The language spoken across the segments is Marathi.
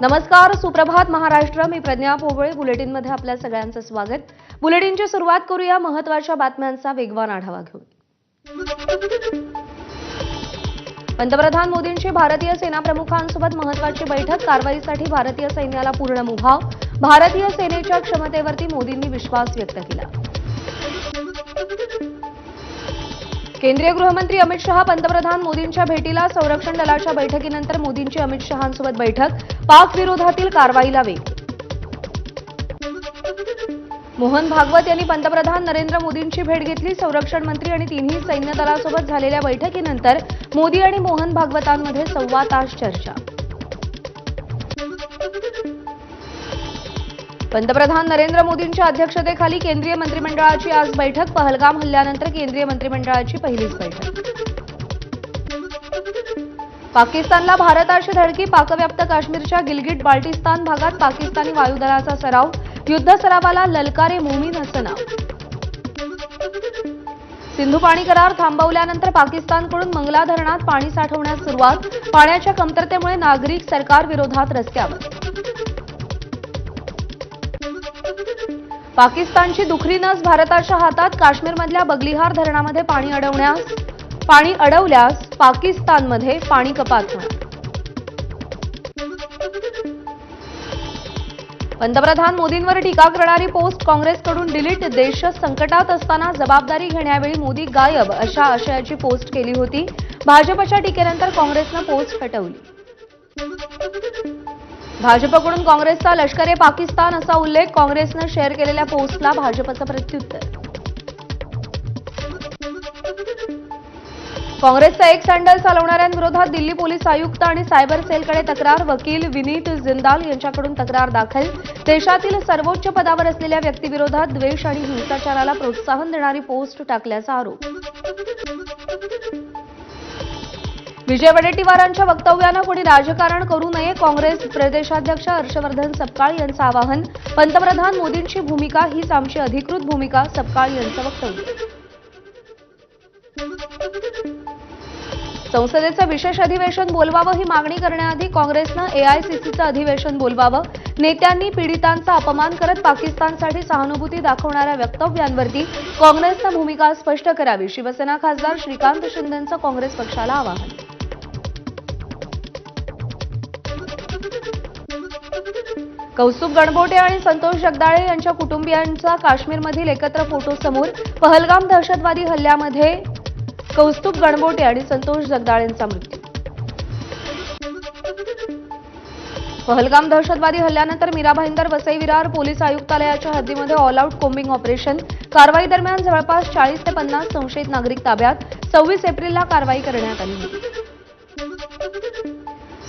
नमस्कार, सुप्रभात महाराष्ट्र. मी प्रज्ञा पोवळे. बुलेटिनमध्ये आपल्या सगळ्यांचं स्वागत. बुलेटिनची सुरुवात करूया महत्त्वाच्या बातम्यांचा वेगवान आढावा घेऊन. पंतप्रधान मोदींची भारतीय सेना प्रमुखांसोबत महत्त्वाची बैठक. कारवाईसाठी भारतीय सैन्याला पूर्ण मुभा. भारतीय सेनेच्या क्षमतेवरती मोदींनी विश्वास व्यक्त केला. केंद्रीय गृहमंत्री अमित शहा पंतप्रधान मोदींच्या भेटीला. संरक्षण दलाच्या बैठकीनंतर मोदींची अमित शहांसोबत बैठक. पाक विरोधातील कारवाईला वेग. मोहन भागवत यांनी पंतप्रधान नरेंद्र मोदींची भेट घेतली. संरक्षण मंत्री आणि तिन्ही सैन्य दलासोबत झालेल्या बैठकीनंतर मोदी आणि मोहन भागवतांमध्ये 1.25 तास चर्चा. पंतप्रधान नरेंद्र मोदींच्या अध्यक्षतेखाली केंद्रीय मंत्रिमंडळाची आज बैठक. पहलगाम हल्ल्यानंतर केंद्रीय मंत्रिमंडळाची पहिलीच बैठक. पाकिस्तानला भारताची धडकी. पाकव्याप्त काश्मीरच्या गिलगिट बाल्टिस्तान भागात पाकिस्तानी वायुदलाचा सराव. युद्ध सरावाला ललकारे मोमीन असं नाव. सिंधू पाणी करार थांबवल्यानंतर पाकिस्तानकडून मंगला धरणात पाणी साठवण्यास सुरुवात. पाण्याच्या कमतरतेमुळे नागरिक सरकार विरोधात रस्त्यावर. पाकिस्तानची दुखरी नस भारताच्या हातात. काश्मीरमधल्या बगलिहार धरणामध्ये पाणी अडवल्यास पाकिस्तानमध्ये पाणी कपात होणार. पंतप्रधान मोदींवर टीका करणारी पोस्ट काँग्रेसकडून डिलीट. देश संकटात असताना जबाबदारी घेण्यावेळी मोदी गायब अशा आशयाची पोस्ट केली होती. भाजपच्या टीकेनंतर काँग्रेसनं पोस्ट हटवली. भाजपकडून काँग्रेसचा लष्कर ए पाकिस्तान असा उल्लेख. काँग्रेसनं शेअर केलेल्या पोस्टला भाजपचं प्रत्युत्तर. काँग्रेसचं एक्स हँडल चालवणाऱ्यांविरोधात दिल्ली पोलीस आयुक्त आणि सायबर सेलकडे तक्रार. वकील विनीत जिंदाल यांच्याकडून तक्रार दाखल. देशातील सर्वोच्च पदावर असलेल्या व्यक्तीविरोधात द्वेष आणि हिंसाचाराला प्रोत्साहन देणारी पोस्ट टाकल्याचा आरोप. विजय वडेट्टीवारांच्या वक्तव्यानं कोणी राजकारण करू नये. काँग्रेस प्रदेशाध्यक्ष हर्षवर्धन सपकाळ यांचं आवाहन. पंतप्रधान मोदींची भूमिका हीच आमची अधिकृत भूमिका. सपकाळ यांचं वक्तव्य. संसदेचं विशेष अधिवेशन बोलवावं ही मागणी करण्याआधी काँग्रेसनं एआयसीसीचं अधिवेशन बोलवावं. नेत्यांनी पीडितांचा अपमान करत पाकिस्तानसाठी सहानुभूती दाखवणाऱ्या वक्तव्यांवरती काँग्रेसनं भूमिका स्पष्ट करावी. शिवसेना खासदार श्रीकांत शिंदेंचं काँग्रेस पक्षाला आवाहन. कौस्तुभ गणबोटे आणि संतोष जगदाळे यांच्या कुटुंबियांचा काश्मीरमधील एकत्र फोटो समोर. पहलगाम दहशतवादी हल्ल्यामध्ये कौस्तुभ गणबोटे आणि संतोष जगदाळेंचा मृत्यू. पहलगाम दहशतवादी हल्ल्यानंतर मीरा भाईंदर वसई विरार पोलीस आयुक्तालयाच्या हद्दीमध्ये ऑल आउट कोम्बिंग ऑपरेशन. कारवाई दरम्यान जवळपास 40 ते 50 संशयित नागरिक ताब्यात. 26 एप्रिलला कारवाई करण्यात आली होती.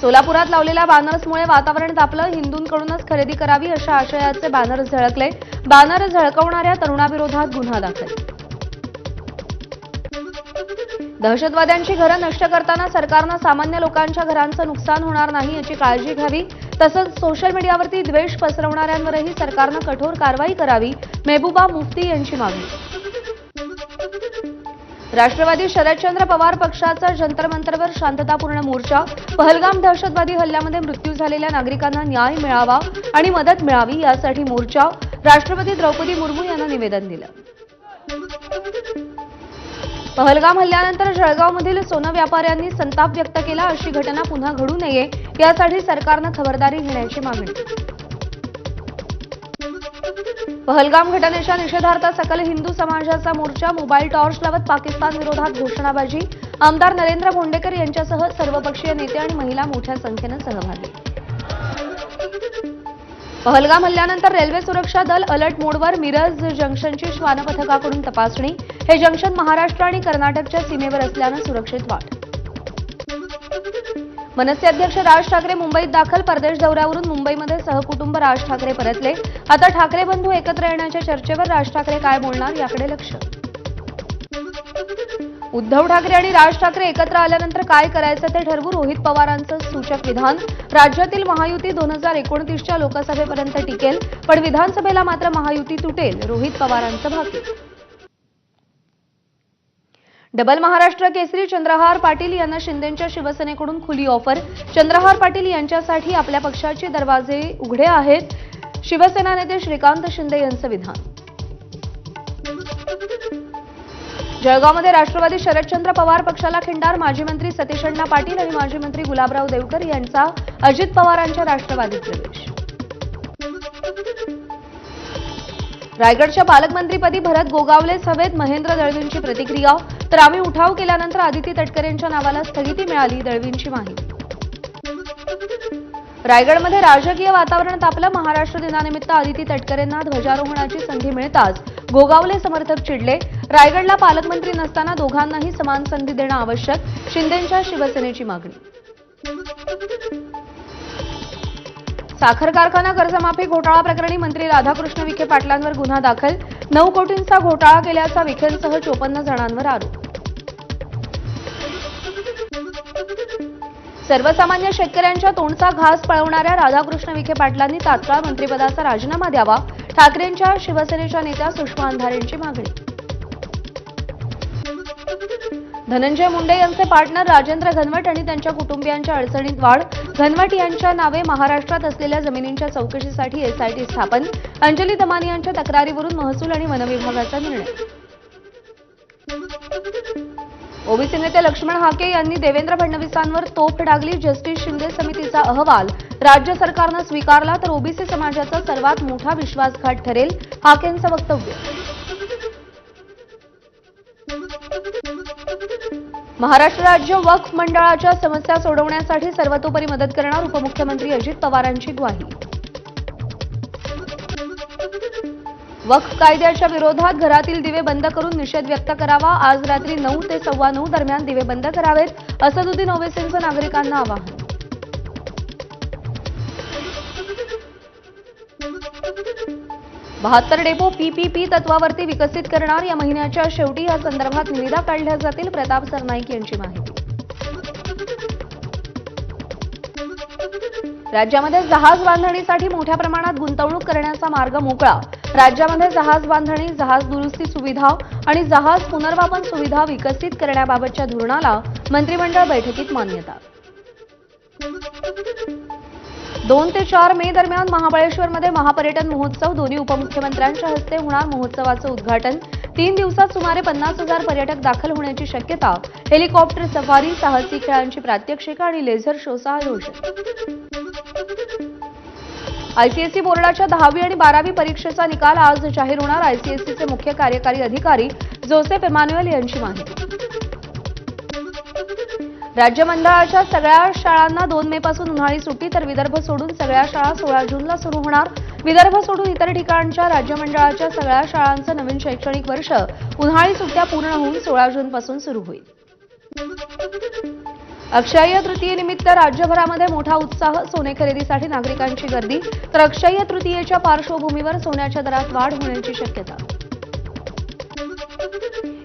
सोलापुरात लावलेल्या बॅनर्समुळे वातावरण तापलं. हिंदूंकडूनच खरेदी करावी अशा आशयाचे बॅनर्स झळकले. बॅनर झळकवणाऱ्या तरुणाविरोधात गुन्हा दाखल. दहशतवाद्यांची घरं नष्ट करताना सरकारनं सामान्य लोकांच्या घरांचं नुकसान होणार नाही याची काळजी घ्यावी. तसंच सोशल मीडियावरती द्वेष पसरवणाऱ्यांवरही सरकारनं कठोर कारवाई करावी. मेहबूबा मुफ्ती यांची मागणी. राष्ट्रवादी शरदचंद्र पवार पक्षाचा जंतर मंतरवर शांततापूर्ण मोर्चा. पहलगाम दहशतवादी हल्ल्यामध्ये मृत्यू झालेल्या नागरिकांना न्याय मिळावा आणि मदत मिळावी यासाठी मोर्चा. राष्ट्रपती द्रौपदी मुर्मू यांना निवेदन दिलं. पहलगाम हल्ल्यानंतर जळगावमधील सोनं व्यापाऱ्यांनी संताप व्यक्त केला. अशी घटना पुन्हा घडू नये यासाठी सरकारनं खबरदारी घेण्याची मागणी. पहलगाम घटनेच्या निषेधार्थ सकल हिंदू समाजाचा मोर्चा. मोबाईल टॉर्च लावत पाकिस्तान विरोधात घोषणाबाजी. आमदार नरेंद्र भोंडेकर यांच्यासह सर्वपक्षीय नेते आणि महिला मोठ्या संख्येनं सहभागी. पहलगाम हल्ल्यानंतर रेल्वे सुरक्षा दल अलर्ट मोडवर. मिरज जंक्शनची श्वान पथकाकडून तपासणी. हे जंक्शन महाराष्ट्र आणि कर्नाटकच्या सीमेवर असल्यानं सुरक्षित वाट. मनसे अध्यक्ष राज ठाकरे मुंबईत दाखल. परदेश दौऱ्यावरून मुंबईमध्ये सहकुटुंब राज ठाकरे परतले. आता ठाकरे बंधू एकत्र येण्याच्या चर्चेवर राज ठाकरे काय बोलणार याकडे लक्ष. उद्धव ठाकरे आणि राज ठाकरे एकत्र आल्यानंतर काय करायचं ते ठरवू. रोहित पवारांचं सूचक विधान. राज्यातील महायुती 2029च्या लोकसभेपर्यंत टिकेल पण विधानसभेला मात्र महायुती तुटेल. रोहित पवारांचं भाकीत. डबल महाराष्ट्र केसरी चंद्रहार पाटील यांना शिंदेंच्या शिवसेनेकडून खुली ऑफर. चंद्रहार पाटील यांच्यासाठी आपल्या पक्षाचे दरवाजे उघडे आहेत. शिवसेना नेते श्रीकांत शिंदे यांचं विधान. जळगावमध्ये राष्ट्रवादी शरदचंद्र पवार पक्षाला खिंडार. माजी मंत्री सतीश अण्णा पाटील आणि माजी मंत्री गुलाबराव देवकर यांचा अजित पवारांच्या राष्ट्रवादीत प्रवेश. रायगडच्या पालकमंत्रीपदी भरत गोगावले हवेत. महेंद्र दळवींची प्रतिक्रिया. तर आम्ही उठाव केल्यानंतर आदिती तटकरेंच्या नावाला स्थगिती मिळाली, दळवींची माहिती. रायगडमध्ये राजकीय वातावरण तापलं. महाराष्ट्र दिनानिमित्त आदिती तटकरेंना ध्वजारोहणाची संधी मिळताच गोगावले समर्थक चिडले. रायगडला पालकमंत्री नसताना दोघांनाही समान संधी देणं आवश्यक, शिंदेंच्या शिवसेनेची मागणी. साखर कारखाना कर्जमाफी घोटाळा प्रकरणी मंत्री राधाकृष्ण विखे पाटलांवर गुन्हा दाखल. 9 कोटींचा घोटाळा केल्याचा विखेंसह 54 जणांवर आरोप. सर्वसामान्य शेतकऱ्यांच्या तोंडचा घास पळवणाऱ्या राधाकृष्ण विखे पाटलांनी तात्काळ मंत्रिपदाचा राजीनामा द्यावा, ठाकरेंच्या शिवसेनेच्या नेत्या सुषमा अंधारेंची मागणी. धनंजय मुंडे यांचे पार्टनर राजेंद्र घनवट आणि त्यांच्या कुटुंबियांच्या अडचणीत वाढ. घनवट यांच्या नावे महाराष्ट्रात असलेल्या जमिनींच्या चौकशीसाठी एसआयटी स्थापन. अंजली दमानी यांच्या तक्रारीवरून महसूल आणि वन विभागाचा निर्णय. ओबीसी नेते लक्ष्मण हाके यांनी देवेंद्र फडणवीसांवर तोफ डागली. जस्टिस शिंदे समितीचा अहवाल राज्य सरकारनं स्वीकारला तर ओबीसी समाजाचा सर्वात मोठा विश्वासघात ठरेल, हाकेंचं वक्तव्य. महाराष्ट्र राज्य वक्फ मंडळाच्या समस्या सोडवण्यासाठी सर्वतोपरी मदत करणार, उपमुख्यमंत्री अजित पवारांची ग्वाही. वक्फ कायद्याच्या विरोधात घरातील दिवे बंद करून निषेध व्यक्त करावा. आज रात्री 9 ते 9:15 दरम्यान दिवे बंद करावेत, असदुद्दीन ओवैसींचं नागरिकांना आवाहन. बहात्तर डेपो पीपीपी तत्वावरती विकसित करणार. या महिन्याच्या शेवटी या संदर्भात निविदा काढल्या जातील, प्रताप सरनाईक यांची माहिती. राज्यामध्ये जहाज बांधणीसाठी मोठ्या प्रमाणात गुंतवणूक करण्याचा मार्ग मोकळा. राज्यामध्ये जहाज बांधणी, जहाज दुरुस्ती सुविधा आणि जहाज पुनर्वापन सुविधा विकसित करण्याबाबतच्या धोरणाला मंत्रिमंडळ बैठकीत मान्यता. 2 ते 4 मे दरम्यान महाबळेश्वरमध्ये महापर्यटन महोत्सव. दोन्ही उपमुख्यमंत्र्यांच्या हस्ते होणार महोत्सवाचं उद्घाटन. 3 दिवसात सुमारे 50,000 पर्यटक दाखल होण्याची शक्यता. हेलिकॉप्टर सफारी, साहसी खेळांची प्रात्यक्षिकं आणि लेझर शोचं आयोजन. आयसीएसई बोर्डाच्या 10वी आणि 12वी परीक्षेचा निकाल आज जाहीर होणार. आयसीएसईचे मुख्य कार्यकारी अधिकारी जोसेफ एमॅन्युएल यांची माहिती. राज्य मंडळाच्या सगळ्या शाळांना 2 मे पासून उन्हाळी सुट्टी, तर विदर्भ सोडून सगळ्या शाळा 16 जूनला सुरू होणार. विदर्भ सोडून इतर ठिकाणच्या राज्य मंडळाच्या सगळ्या शाळांचं नवीन शैक्षणिक वर्ष उन्हाळी सुट्ट्या पूर्ण होऊन 16 जूनपासून सुरू होईल. अक्षय्य तृतीयेनिमित्त राज्यभरामध्ये मोठा उत्साह. सोने खरेदीसाठी नागरिकांची गर्दी. तर अक्षय्य तृतीयेच्या पार्श्वभूमीवर सोन्याच्या दरात वाढ होण्याची शक्यता.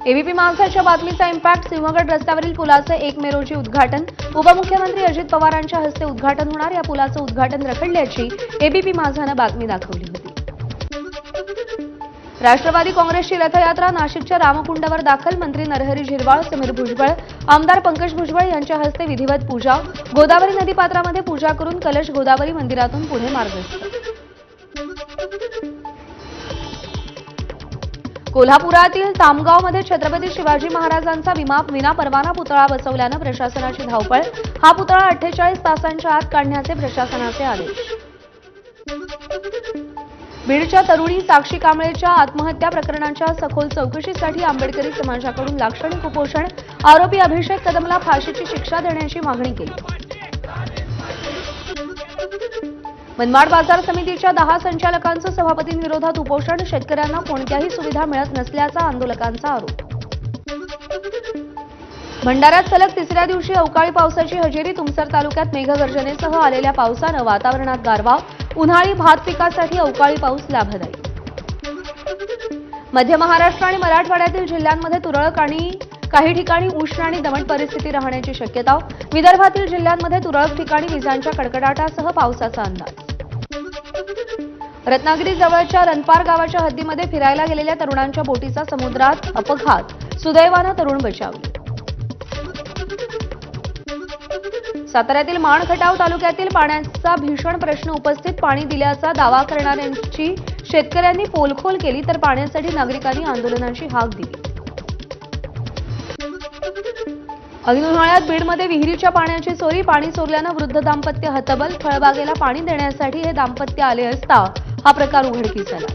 एबीपी माझाच्या बातमीचा इम्पॅक्ट. सिंहगड रस्त्यावरील पुलाचे 1 मे रोजी उद्घाटन. उपमुख्यमंत्री अजित पवारांच्या हस्ते उद्घाटन होणार. या पुलाचं उद्घाटन रखडल्याची एबीपी माझानं बातमी दाखवली होती. राष्ट्रवादी काँग्रेसची रथयात्रा नाशिकच्या रामकुंडावर दाखल. मंत्री नरहरी झिरवाळ, समीर भुजबळ, आमदार पंकज भुजबळ यांच्या हस्ते विधिवत पूजा. गोदावरी नदीपात्रामध्ये पूजा करून कलश गोदावरी मंदिरातून पुढे मार्गस्थ. कोल्हापुरातील तामगावमध्ये छत्रपती शिवाजी महाराजांचा विना परवाना पुतळा बसवल्यानं प्रशासनाची धावपळ. हा पुतळा 48 तासांच्या आत काढण्याचे प्रशासनाचे आदेश. बीडच्या तरुणी साक्षी कांबळेच्या आत्महत्या प्रकरणाच्या सखोल चौकशीसाठी आंबेडकरी समाजाकडून लाक्षणिक उपोषण. आरोपी अभिषेक कदमला फाशीची शिक्षा देण्याची मागणी केली. मनमाड बाजार समितीच्या 10 संचालकांचं सभापतींविरोधात उपोषण. शेतकऱ्यांना कोणत्याही सुविधा मिळत नसल्याचा आंदोलकांचा आरोप. भंडाऱ्यात सलग 3ऱ्या दिवशी अवकाळी पावसाची हजेरी. तुमसर तालुक्यात मेघगर्जनेसह आलेल्या पावसानं वातावरणात गारवा. उन्हाळी भात पिकासाठी अवकाळी पाऊस लाभदायी. मध्य महाराष्ट्र आणि मराठवाड्यातील जिल्ह्यांमध्ये तुरळक आणि काही ठिकाणी उष्ण आणि दमट परिस्थिती राहण्याची शक्यता. विदर्भातील जिल्ह्यांमध्ये तुरळक ठिकाणी विजांच्या कडकडाटासह पावसाचा अंदाज. रत्नागिरी जवळच्या रनपार गावाच्या हद्दीमध्ये फिरायला गेलेल्या तरुणांच्या बोटीचा समुद्रात अपघात. सुदैवानं तरुण बचावले. साताऱ्यातील माण खटाव तालुक्यातील पाण्याचा भीषण प्रश्न उपस्थित, पाणी दिल्याचा दावा करणाऱ्यांची शेतकऱ्यांनी पोलखोल केली तर पाण्यासाठी नागरिकांनी आंदोलनाची हाक दिली. ऐन उन्हाळ्यात बीडमध्ये विहिरीच्या पाण्याची चोरी, पाणी चोरल्यानं वृद्ध दाम्पत्य हतबल. फळबागेला पाणी देण्यासाठी हे दाम्पत्य आले असता हा प्रकार उघडकीस आला.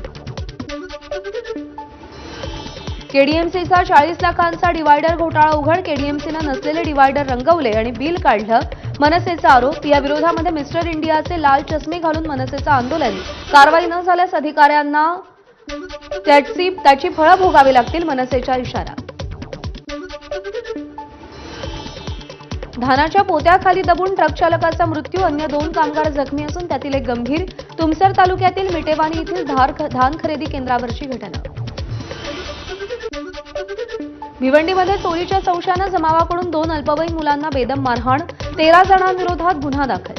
केडीएमसीचा 40 लाखांचा डिव्हायडर घोटाळा उघड, केडीएमसीनं नसलेले डिव्हायडर रंगवले आणि बिल काढलं, मनसेचा आरोप. या विरोधामध्ये मिस्टर इंडियाचे लाल चष्मे घालून मनसेचं आंदोलन, कारवाई न झाल्यास अधिकाऱ्यांना त्याची फळं भोगावी लागतील, मनसेचा इशारा. धानाच्या पोत्याखाली दबून ट्रक चालकाचा मृत्यू, अन्य 2 कामगार जखमी असून त्यातील एक गंभीर. तुमसर तालुक्यातील मिटेवानी येथील धान खरेदी केंद्रावरची घटना. भिवंडीमध्ये चोरीच्या संशयानं जमावाकडून 2 अल्पवयीन मुलांना बेदम मारहाण, 13 जणांविरोधात गुन्हा दाखल.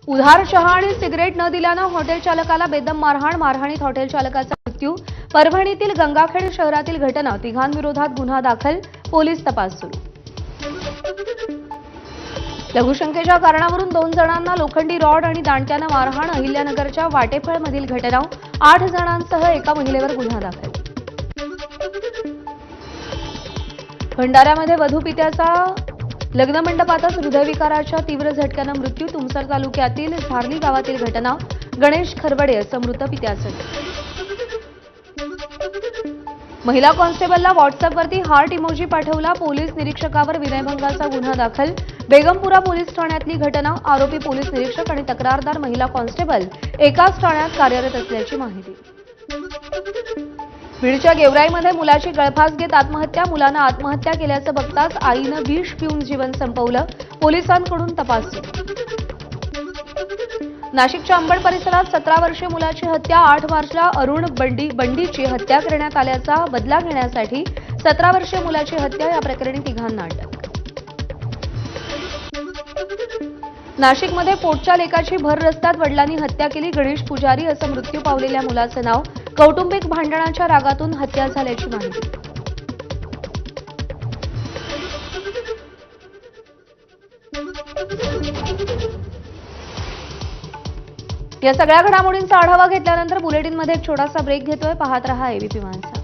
उधार चहा आणि सिगरेट न दिल्यानं हॉटेल चालकाला बेदम मारहाण, मारहाणीत हॉटेल चालकाचा मृत्यू. परभणीतील गंगाखेड शहरातील घटना, तिघांविरोधात गुन्हा दाखल, पोलीस तपास सुरू. लघुशंकेच्या कारणावरून 2 जणांना लोखंडी रॉड आणि दांडक्यानं मारहाण, अहिल्यानगरच्या वाटेफळमधील घटना, 8 जणांसह एका महिलेवर गुन्हा दाखल. भंडाऱ्यामध्ये वधूपित्याचा लग्नमंडपातच हृदयविकाराच्या तीव्र झटक्यानं मृत्यू. तुमसर तालुक्यातील झारली गावातील घटना, गणेश खरवडे असं मृत पित्याचं. महिला कॉन्स्टेबलला व्हॉट्सअपवरती हार्ट इमोजी पाठवला, पोलीस निरीक्षकावर विनयभंगाचा गुन्हा दाखल. बेगमपुरा पोलीस ठाण्यातली घटना, आरोपी पोलीस निरीक्षक आणि तक्रारदार महिला कॉन्स्टेबल एकाच ठाण्यात कार्यरत असल्याची माहिती. बीडच्या गेवराईमध्ये मुलाची गळफास घेत आत्महत्या, मुलानं आत्महत्या केल्याचं बघताच आईनं विष पिऊन जीवन संपवलं, पोलिसांकडून तपास सुरू. नाशिकच्या अंबड परिसरात 17 वर्षीय मुलाची हत्या, 8 मार्चला अरुण बंडीची हत्या करण्यात आल्याचा बदला घेण्यासाठी 17 वर्षीय मुलाची हत्या, या प्रकरणी तिघांना अटक. नाशिकमध्ये पोटच्या लेकाची भर रस्त्यात वडिलांनी हत्या केली, गणेश पुजारी असं मृत्यू पावलेल्या मुलाचं नाव, कौटुंबिक भांडणाच्या रागातून हत्या झाल्याची माहिती. या सगळ्या घडामोडींचा आढावा घेतल्यानंतर बुलेटिनमध्ये एक छोटासा ब्रेक घेतोय. पाहत रहा एबीपी माझा.